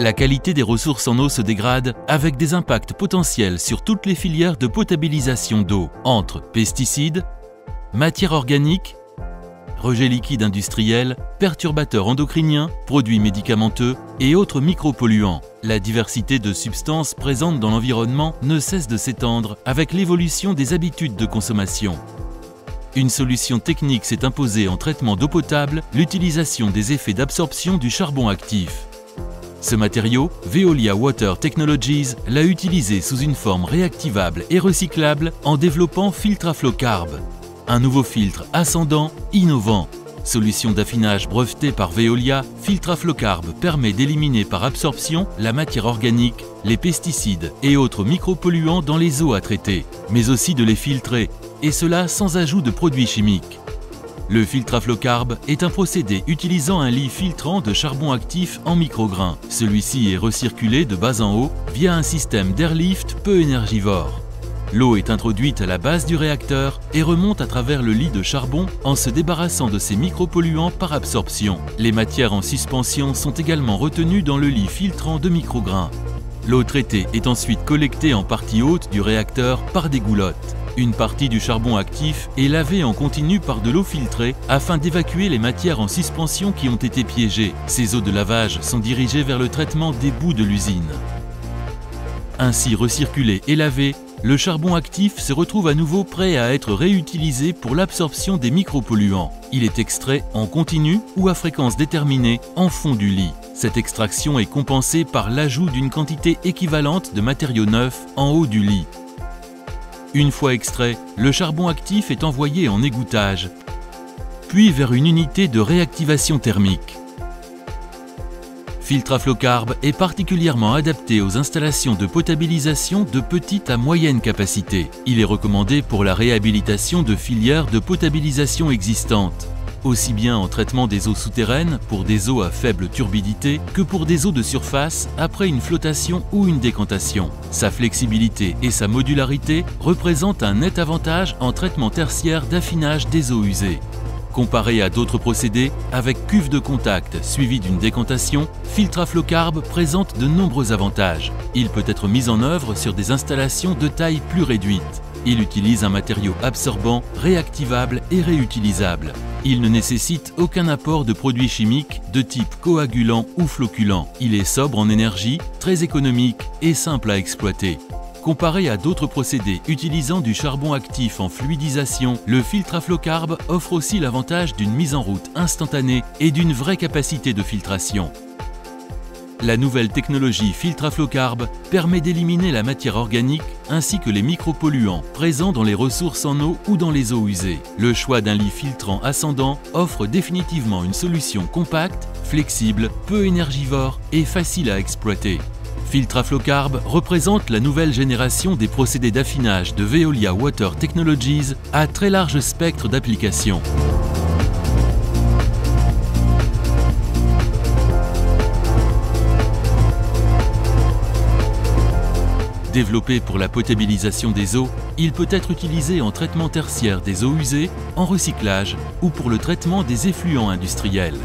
La qualité des ressources en eau se dégrade avec des impacts potentiels sur toutes les filières de potabilisation d'eau, entre pesticides, matières organiques, rejets liquides industriels, perturbateurs endocriniens, produits médicamenteux et autres micropolluants. La diversité de substances présentes dans l'environnement ne cesse de s'étendre avec l'évolution des habitudes de consommation. Une solution technique s'est imposée en traitement d'eau potable, l'utilisation des effets d'absorption du charbon actif. Ce matériau, Veolia Water Technologies l'a utilisé sous une forme réactivable et recyclable en développant FiltraFlow-Carb, un nouveau filtre ascendant innovant. Solution d'affinage brevetée par Veolia, FiltraFlow-Carb permet d'éliminer par absorption la matière organique, les pesticides et autres micropolluants dans les eaux à traiter, mais aussi de les filtrer, et cela sans ajout de produits chimiques. Le FiltraFlow-Carb est un procédé utilisant un lit filtrant de charbon actif en micrograins. Celui-ci est recirculé de bas en haut via un système d'airlift peu énergivore. L'eau est introduite à la base du réacteur et remonte à travers le lit de charbon en se débarrassant de ces micropolluants par absorption. Les matières en suspension sont également retenues dans le lit filtrant de micrograins. L'eau traitée est ensuite collectée en partie haute du réacteur par des goulottes. Une partie du charbon actif est lavée en continu par de l'eau filtrée afin d'évacuer les matières en suspension qui ont été piégées. Ces eaux de lavage sont dirigées vers le traitement des boues de l'usine. Ainsi recirculé et lavé, le charbon actif se retrouve à nouveau prêt à être réutilisé pour l'absorption des micropolluants. Il est extrait en continu ou à fréquence déterminée en fond du lit. Cette extraction est compensée par l'ajout d'une quantité équivalente de matériaux neufs en haut du lit. Une fois extrait, le charbon actif est envoyé en égouttage, puis vers une unité de réactivation thermique. FiltraFlow-Carb est particulièrement adapté aux installations de potabilisation de petite à moyenne capacité. Il est recommandé pour la réhabilitation de filières de potabilisation existantes, aussi bien en traitement des eaux souterraines pour des eaux à faible turbidité que pour des eaux de surface après une flottation ou une décantation. Sa flexibilité et sa modularité représentent un net avantage en traitement tertiaire d'affinage des eaux usées. Comparé à d'autres procédés, avec cuve de contact suivie d'une décantation, FiltraFlow-Carb présente de nombreux avantages. Il peut être mis en œuvre sur des installations de taille plus réduite. Il utilise un matériau absorbant, réactivable et réutilisable. Il ne nécessite aucun apport de produits chimiques de type coagulant ou floculant. Il est sobre en énergie, très économique et simple à exploiter. Comparé à d'autres procédés utilisant du charbon actif en fluidisation, le FiltraFlow-Carb offre aussi l'avantage d'une mise en route instantanée et d'une vraie capacité de filtration. La nouvelle technologie FiltraFlow-Carb permet d'éliminer la matière organique ainsi que les micropolluants présents dans les ressources en eau ou dans les eaux usées. Le choix d'un lit filtrant ascendant offre définitivement une solution compacte, flexible, peu énergivore et facile à exploiter. FiltraFlow-Carb représente la nouvelle génération des procédés d'affinage de Veolia Water Technologies à très large spectre d'applications. Développé pour la potabilisation des eaux, il peut être utilisé en traitement tertiaire des eaux usées, en recyclage ou pour le traitement des effluents industriels.